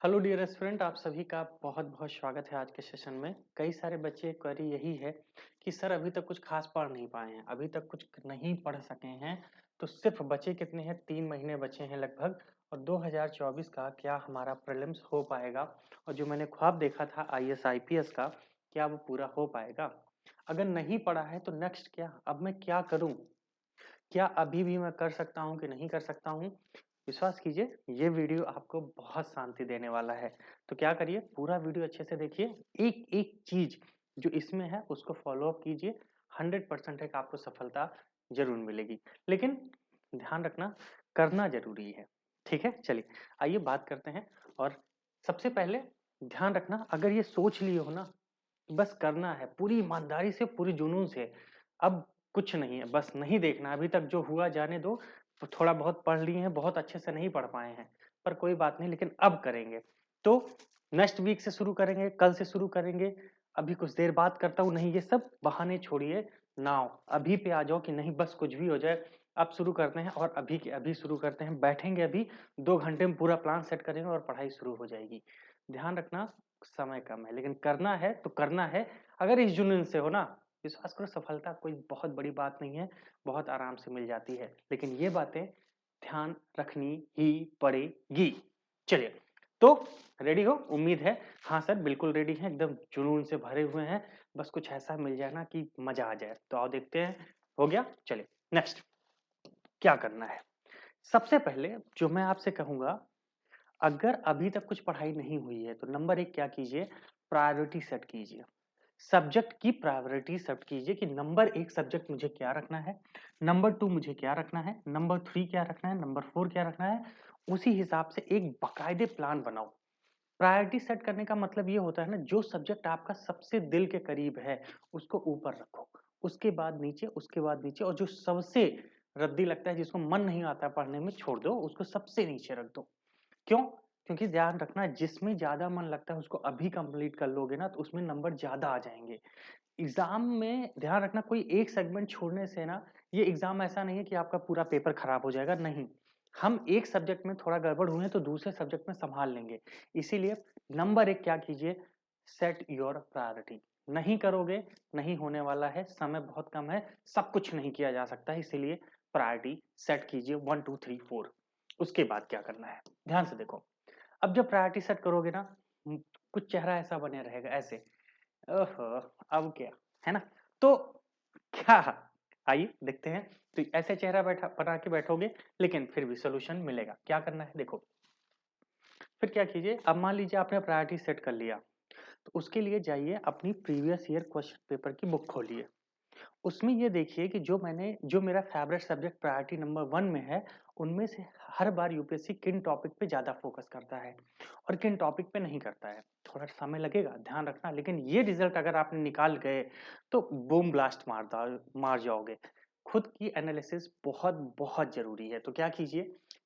Hello dear student, आप सभी का बहुत बहुत स्वागत है आज के सेशन में। कई सारे बच्चे क्वेरी यही है कि सर अभी तक कुछ खास पढ़ नहीं पाए हैं, अभी तक कुछ नहीं पढ़ सके हैं। तो सिर्फ बचे कितने हैं? 3 महीने बचे हैं लगभग। और 2024 का क्या हमारा प्रीलिम्स हो पाएगा? और जो मैंने ख्वाब देखा था आईएएस आईपीएस का, क्या वो पूरा हो पाएगा? अगर नहीं पढ़ा है तो नेक्स्ट क्या, अब मैं क्या करूं? क्या अभी भी मैं कर सकता हूँ कि नहीं कर सकता हूँ? विश्वास कीजिए, ये वीडियो आपको बहुत शांति देने वाला है। तो क्या करिए, पूरा वीडियो अच्छे से देखिए। एक एक चीज जो इसमें है उसको फॉलो अप कीजिए। 100% है कि आपको सफलता जरूर मिलेगी। लेकिन ध्यान रखना, करना जरूरी है। ठीक है, चलिए आइए बात करते हैं। और सबसे पहले ध्यान रखना, अगर ये सोच लिए हो ना, बस करना है पूरी ईमानदारी से, पूरी जुनून से। अब कुछ नहीं है, बस नहीं देखना, अभी तक जो हुआ जाने दो। तो थोड़ा बहुत पढ़ लिए हैं, बहुत अच्छे से नहीं पढ़ पाए हैं, पर कोई बात नहीं, लेकिन अब करेंगे। तो नेक्स्ट वीक से शुरू करेंगे, कल से शुरू करेंगे, अभी कुछ देर बाद करता हूँ, नहीं, ये सब बहाने छोड़िए। नाउ अभी पे आ जाओ कि नहीं बस कुछ भी हो जाए। अब शुरू करते हैं और अभी के अभी शुरू करते हैं। बैठेंगे अभी 2 घंटे में पूरा प्लान सेट करेंगे और पढ़ाई शुरू हो जाएगी। ध्यान रखना, समय कम है लेकिन करना है तो करना है। अगर इस जुनून से हो ना, विश्वास करो, सफलता कोई बहुत बड़ी बात नहीं है, बहुत आराम से मिल जाती है। लेकिन ये बातें ध्यान रखनी ही पड़ेगी। चलिए, तो रेडी हो? उम्मीद है। हाँ सर, बिल्कुल रेडी हैं, एकदम जुनून से भरे हुए हैं। बस कुछ ऐसा मिल जाए ना कि मजा आ जाए। तो आओ देखते हैं। हो गया, चलिए नेक्स्ट क्या करना है। सबसे पहले जो मैं आपसे कहूंगा, अगर अभी तक कुछ पढ़ाई नहीं हुई है तो नंबर एक क्या कीजिए, प्रायोरिटी सेट कीजिए। सब्जेक्ट की प्रायोरिटी सेट कीजिए कि नंबर एक सब्जेक्ट मुझे क्या रखना है, नंबर टू मुझे क्या रखना है, नंबर थ्री क्या रखना है, नंबर फोर क्या रखना है। उसी हिसाब से एक बाकायदे प्लान बनाओ। प्रायोरिटी सेट करने का मतलब ये होता है ना, जो सब्जेक्ट आपका सबसे दिल के करीब है उसको ऊपर रखो, उसके बाद नीचे, उसके बाद नीचे, और जो सबसे रद्दी लगता है, जिसको मन नहीं आता पढ़ने में, छोड़ दो, उसको सबसे नीचे रख दो। क्यों? क्योंकि ध्यान रखना, जिसमें ज्यादा मन लगता है उसको अभी कंप्लीट कर लोगे ना, तो उसमें नंबर ज्यादा आ जाएंगे। एग्जाम में ध्यान रखना, कोई एक सेगमेंट छोड़ने से ना, ये एग्जाम ऐसा नहीं है कि आपका पूरा पेपर खराब हो जाएगा, नहीं। हम एक सब्जेक्ट में थोड़ा गड़बड़ हुए तो दूसरे सब्जेक्ट में संभाल लेंगे। इसीलिए नंबर एक क्या कीजिए, सेट योर प्रायोरिटी। नहीं करोगे, नहीं होने वाला है, समय बहुत कम है, सब कुछ नहीं किया जा सकता है, इसीलिए प्रायोरिटी सेट कीजिए 1 2 3 4। उसके बाद क्या करना है, ध्यान से देखो। अब जब प्रायोरिटी सेट करोगे ना, कुछ चेहरा ऐसा बने रहेगा ऐसे, ओहो, अब क्या, है ना? तो क्या, आइए देखते हैं। तो ऐसे चेहरा बैठा बना के बैठोगे, लेकिन फिर भी सोल्यूशन मिलेगा। क्या करना है देखो, फिर क्या कीजिए। अब मान लीजिए आपने प्रायोरिटी सेट कर लिया, तो उसके लिए जाइए अपनी प्रीवियस ईयर क्वेश्चन पेपर की बुक खोलिए। उसमें ये देखिए कि जो मेरा फेवरेट सब्जेक्ट प्रायोरिटी नंबर 1 में है, उनमें से हर बार यूपीएससी किन टॉपिक पे ज्यादा फोकस करता है और किन टॉपिक पे नहीं करता है। थोड़ा समय लगेगा, ध्यान रखना, लेकिन ये रिजल्ट अगर आपने निकाल गए तो बूम ब्लास्ट मार जाओगे। खुद की एनालिसिस बहुत बहुत जरूरी है। तो क्या कीजिए,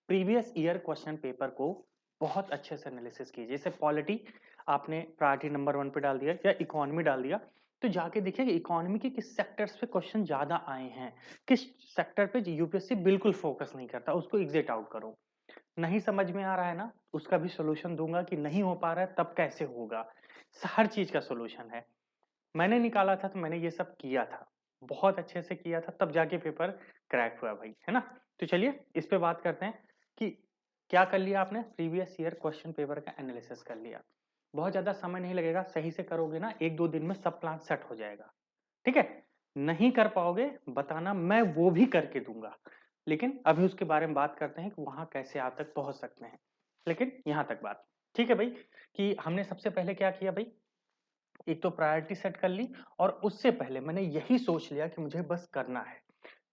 प्रीवियस ईयर क्वेश्चन पेपर को बहुत अच्छे से एनालिसिस कीजिए। जैसे पॉलिटी आपने प्रायोरिटी नंबर 1 पे डाल दिया या इकोनॉमी डाल दिया, तो जाके देखिए कि इकोनॉमी के किस सेक्टर्स पे क्वेश्चन ज्यादा आए हैं, किस सेक्टर पे यूपीएससी बिल्कुल फोकस नहीं करता, उसको एग्जिट आउट करो। नहीं समझ में आ रहा है ना, उसका भी सॉल्यूशन दूंगा कि नहीं हो पा रहा है तब कैसे होगा। हर चीज का सॉल्यूशन है। मैंने निकाला था तो मैंने ये सब किया था, बहुत अच्छे से किया था, तब जाके पेपर क्रैक हुआ भाई, है ना? तो चलिए इस पे बात करते हैं कि क्या कर लिया आपने, प्रीवियस ईयर क्वेश्चन पेपर का एनालिसिस कर लिया। बहुत ज्यादा समय नहीं लगेगा, सही से करोगे ना 1 2 दिन में सब प्लान सेट हो जाएगा। ठीक है? नहीं कर पाओगे बताना, मैं वो भी करके दूंगा। लेकिन अभी उसके बारे में बात करते हैं कि वहां कैसे आप तक पहुंच सकते हैं। लेकिन यहां तक बात ठीक है भाई, कि हमने सबसे पहले क्या किया भाई, एक तो प्रायोरिटी सेट कर ली, और उससे पहले मैंने यही सोच लिया कि मुझे बस करना है।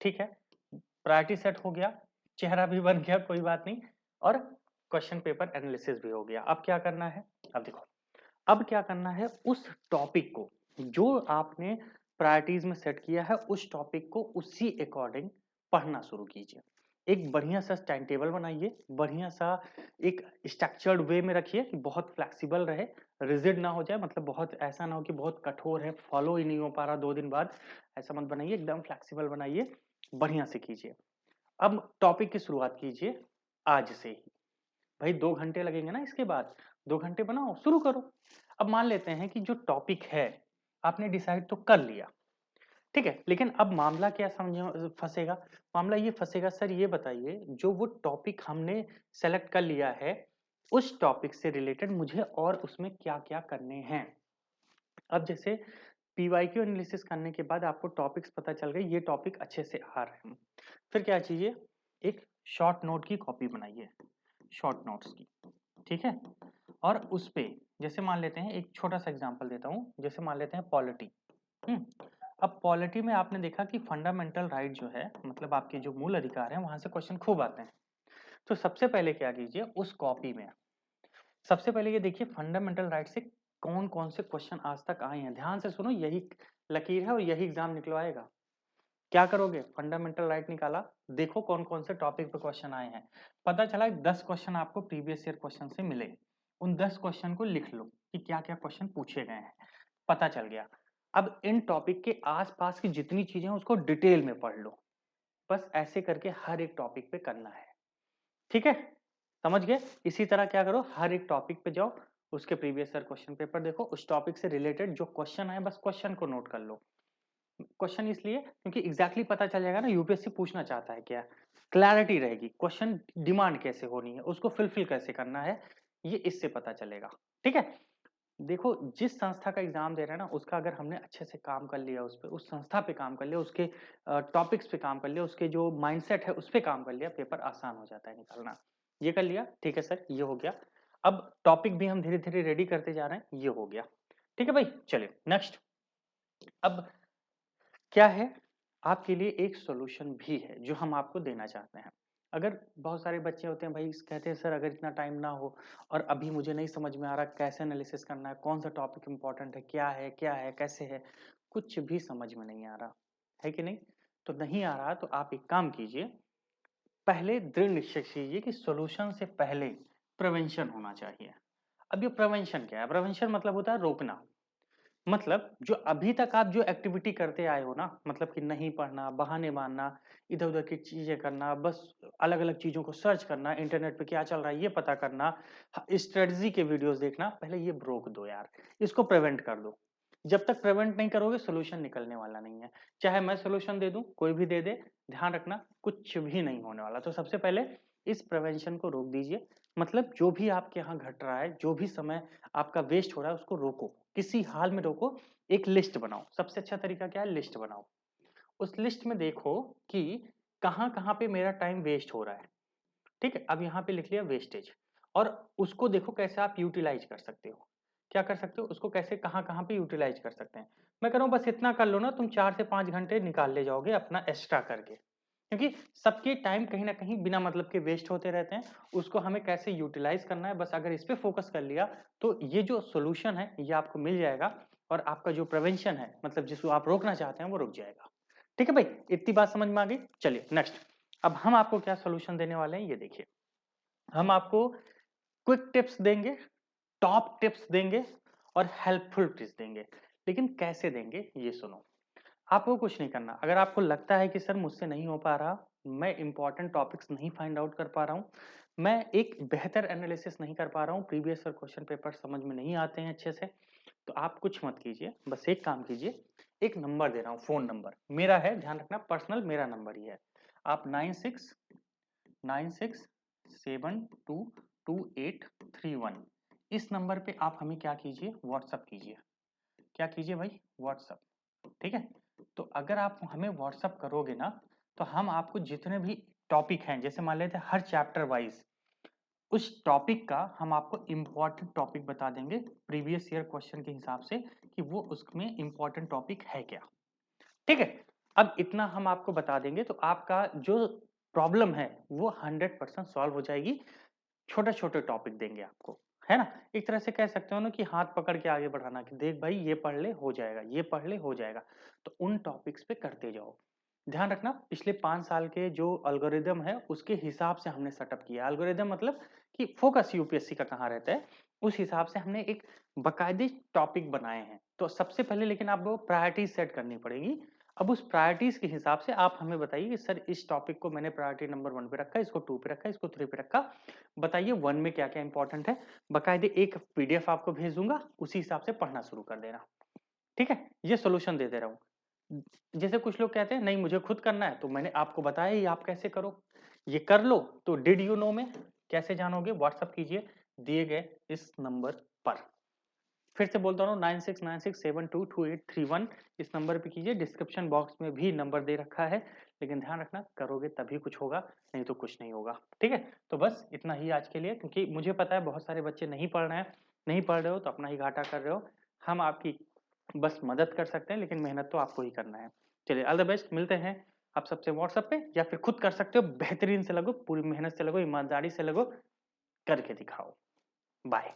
ठीक है, प्रायोरिटी सेट हो गया, चेहरा भी बन गया, कोई बात नहीं, और क्वेश्चन पेपर एनालिसिस भी हो गया। अब क्या करना है, अब देखो, अब क्या करना है, उस टॉपिक को जो आपने प्रायोरिटीज में सेट किया है, उस टॉपिक को उसी अकॉर्डिंग पढ़ना शुरू कीजिए। एक बढ़िया सा टाइम टेबल बनाइए, बढ़िया सा एक स्ट्रक्चर्ड वे में रखिए कि बहुत फ्लेक्सिबल रहे, रिजिड ना हो जाए, मतलब बहुत ऐसा ना हो कि बहुत कठोर है, फॉलो ही नहीं हो पा रहा 2 दिन बाद। ऐसा मत बनाइए, एकदम फ्लेक्सिबल बनाइए, बढ़िया से कीजिए। अब टॉपिक की शुरुआत कीजिए आज से ही। भाई 2 घंटे लगेंगे ना इसके बाद, 2 घंटे बनाओ, शुरू करो। अब मान लेते हैं कि जो टॉपिक है, आपने डिसाइड तो कर लिया, ठीक है? लेकिन अब मामला क्या समझो फँसेगा? मामला ये फँसेगा सर ये बताइए जो वो टॉपिक हमने सेलेक्ट कर लिया है, उस टॉपिक से रिलेटेड मुझे और उसमें क्या-क्या करने हैं? अब जैसे पीवाईक्यू एनालिसिस करने के बाद आपको टॉपिक्स पता चल गए, ये टॉपिक अच्छे से आ रहे हैं। फिर क्या चाहिए? एक शॉर्ट नोट की कॉपी बनाइए, शॉर्ट नोट्स की, ठीक है? और उस पे जैसे मान लेते हैं एक छोटा-सा एग्ज़ाम्पल देता हूँ, जैसे मान लेते हैं पॉलिटी, हुँ? अब पॉलिटी में आपने देखा कि फंडामेंटल राइट जो है, मतलब आपके जो मूल अधिकार हैं, वहाँ से क्वेश्चन खूब आते हैं। तो सबसे पहले क्या कीजिए उस कॉपी में, सबसे पहले ये देखिए फंडामेंटल राइट से कौन-कौन से क्वेश्चन आज तक आए हैं। ध्यान से सुनो यही लकीर है और यही एग्ज़ाम निकलवाएगा। क्या करोगे? फंडामेंटल राइट निकाला, देखो कौन-कौन से टॉपिक पे क्वेश्चन आए हैं। पता चला 10 क्वेश्चन आपको प्रीवियस ईयर क्वेश्चन से मिले। उन 10 क्वेश्चन को लिख लो कि क्या-क्या क्वेश्चन पूछे गए हैं। पता चल गया। अब इन टॉपिक के आस-पास की जितनी चीज़ें हैं उसको डिटेल में पढ़ लो। बस ऐसे करके हर एक टॉपिक पे करना है। ठीक है? समझ गए? इसी तरह क्या करो हर एक टॉपिक पे जाओ, उसके प्रीवियस ईयर क्वेश्चन पेपर देखो, उस टॉपिक से रिलेटेड जो क्वेश्चन आए बस क्वेश्चन को नोट कर लो। क्वेश्चन इसलिए क्योंकि एग्जैक्टली पता चल जाएगा ना यूपीएससी पूछना चाहता है क्या, क्लैरिटी रहेगी, क्वेश्चन डिमांड कैसे होनी है, उसको फुलफिल कैसे करना है, ये इससे पता चलेगा। ठीक है? देखो जिस संस्था का एग्जाम दे रहे हैं ना उसका अगर हमने अच्छे से काम कर लिया उस पे, उस संस्था पे काम कर लिया, उसके टॉपिक्स पे काम कर लिया, उसके जो माइंडसेट है उस पे काम कर लिया, पेपर आसान हो जाता है निकालना। ये कर लिया, ठीक है सर, ये हो गया। अब टॉपिक भी हम धीरे धीरे रेडी करते जा रहे हैं, ये हो गया। ठीक है भाई, चलिए नेक्स्ट। अब क्या है, आपके लिए एक सॉल्यूशन भी है जो हम आपको देना चाहते हैं। अगर बहुत सारे बच्चे होते हैं भाई कहते हैं सर अगर इतना टाइम ना हो और अभी मुझे नहीं समझ में आ रहा कैसे एनालिसिस करना है, कौन सा टॉपिक इम्पोर्टेंट है, क्या है, कैसे है, कुछ भी समझ में नहीं आ रहा, है कि नहीं? तो नहीं आ रहा तो आप एक काम कीजिए, पहले दृढ़ निश्चय कीजिए कि सॉल्यूशन से पहले प्रिवेंशन होना चाहिए। अब ये प्रिवेंशन क्या है? प्रिवेंशन मतलब होता है रोकना। मतलब जो अभी तक आप जो एक्टिविटी करते आए हो ना, मतलब कि नहीं पढ़ना, बहाने मारना, इधर-उधर की चीज़ें करना, बस अलग-अलग चीज़ों को सर्च करना, इंटरनेट पे क्या चल रहा है ये पता करना, स्ट्रेटजी के वीडियोज़ देखना, पहले ये रोक दो यार, इसको प्रिवेंट कर दो। जब तक प्रिवेंट नहीं करोगे सॉल्यूशन निकलने वाला नहीं है। चाहे मैं सॉल्यूशन दे दूँ, कोई भी दे दे, ध्यान रखना कुछ भी नहीं होने वाला। तो सबसे पहले इस प्रिवेंशन को रोक दीजिए। मतलब जो भी आपके यहाँ घट रहा है, जो भी समय आपका वेस्ट हो रहा है उसको रोको, किसी हाल में रोको, एक लिस्ट बनाओ। सबसे अच्छा तरीका क्या है? लिस्ट बनाओ। उस लिस्ट में देखो कि कहाँ-कहाँ पे मेरा टाइम वेस्ट हो रहा है, ठीक है? अब यहाँ पे लिख लिया वेस्टेज और उसको देखो कैसे आप यूटिलाइज़ कर सकते हो। क्या कर सकते हो? उसको कैसे कहाँ-कहाँ पे यूटिलाइज़ कर सकते हैं। मैं कह रहा हूँ बस इतना कर लो ना तुम 4 से 5 घंटे निकाल ले जाओगे अपना एक्स्ट्रा करके। क्योंकि सबके टाइम कहीं न कहीं बिना मतलब के वेस्ट होते रहते हैं, उसको हमें कैसे यूटिलाइज़ करना है बस अगर इस पे फ़ोकस कर लिया, तो ये जो सॉल्यूशन है ये आपको मिल जाएगा और आपका जो प्रिवेंशन है मतलब जिसको आप रोकना चाहते हैं वो रुक जाएगा। ठीक है भाई? इतनी बात समझ में आ गई? चलिए नेक्स्ट। अब हम आपको क्या सॉल्यूशन देने वाले हैं ये देखिए। हम आपको क्विक टिप्स देंगे, टॉप टिप्स देंगे और हेल्पफुल टिप्स देंगे। लेकिन कैसे देंगे ये सुनो। आपको कुछ नहीं करना। अगर आपको लगता है कि सर मुझसे नहीं हो पा रहा, मैं इम्पोर्टेंट टॉपिक्स नहीं फाइंड आउट कर पा रहा हूँ, मैं एक बेहतर एनालिसिस नहीं कर पा रहा हूँ, प्रीवियस ईयर क्वेश्चन पेपर समझ में नहीं आते हैं अच्छे से, तो आप कुछ मत कीजिए, बस एक काम कीजिए, एक नंबर दे रहा हूँ, फ़ोन नंबर मेरा है, ध्यान रखना पर्सनल मेरा नंबर ही है। आप 9696722831 इस नंबर पे आप हमें क्या कीजिए व्हाट्सएप कीजिए। क्या कीजिए भाई? व्हाट्सएप, ठीक है? तो अगर आप हमें व्हाट्सएप करोगे ना, तो हम आपको जितने भी टॉपिक हैं, जैसे मान लेते हैं हर चैप्टर वाइज़, उस टॉपिक का हम आपको इम्पोर्टेंट टॉपिक बता देंगे, प्रीवियस ईयर क्वेश्चन के हिसाब से कि वो उसमें इम्पोर्टेंट टॉपिक है क्या, ठीक है? अब इतना हम आपको बता देंगे तो आपका जो प्रॉब्लम है, वो 100% सॉल्व हो जाएगी। छोटे-छोटे टॉपिक देंगे आपको, है ना? एक तरह से कह सकते हो ना कि हाथ पकड़ के आगे बढ़ाना कि देख भाई ये पढ़ ले हो जाएगा, ये पढ़ ले हो जाएगा। तो उन टॉपिक्स पे करते जाओ। ध्यान रखना पिछले 5 साल के जो एल्गोरिदम है उसके हिसाब से हमने सेटअप किया है। एल्गोरिदम मतलब कि फोकस यूपीएससी का कहाँ रहता है, उस हिसाब से हमने एक बाकायदे टॉपिक बनाए हैं। तो सबसे पहले लेकिन आपको प्रायोरिटी सेट करनी पड़ेगी। अब उस प्रायोरिटीज के हिसाब से आप हमें बताइए कि सर इस टॉपिक को मैंने प्रायोरिटी नंबर 1 पे रखा, इसको 2 पे रखा, इसको 3 पे रखा। बताइए 1 में क्या-क्या इंपॉर्टेंट है? बाकायदे एक पीडीएफ आपको भेज दूंगा, उसी हिसाब से पढ़ना शुरू कर देना। ठीक है? ये सॉल्यूशन दे दे रहा हूँ। जैसे कुछ लोग कहते हैं नहीं मुझे खुद करना है, तो मैंने आपको बताया ही आप कैसे करो। ये कर लो तो डिड यू नो में कैसे जानोगे? व्हाट्सएप कीजिए दिए गए इस नंबर पर। फिर से बोलता हूँ 9696722831 इस नंबर पे कीजिए। डिस्क्रिप्शन बॉक्स में भी नंबर दे रखा है, लेकिन ध्यान रखना करोगे तभी कुछ होगा, नहीं तो कुछ नहीं होगा। ठीक है? तो बस इतना ही आज के लिए, क्योंकि मुझे पता है बहुत सारे बच्चे नहीं पढ़ रहे हैं, नहीं पढ़ रहे हो तो अपना ही घाटा कर रहे हो। हम आपकी बस मदद कर सकते हैं, लेकिन मेहनत तो आपको ही करना है। चलिए ऑल द बेस्ट, मिलते हैं आप सबसे व्हाट्सएप पे, या फिर खुद कर सकते हो। बेहतरीन से लगो, पूरी मेहनत से लगो, ईमानदारी से लगो, करके दिखाओ। बाय।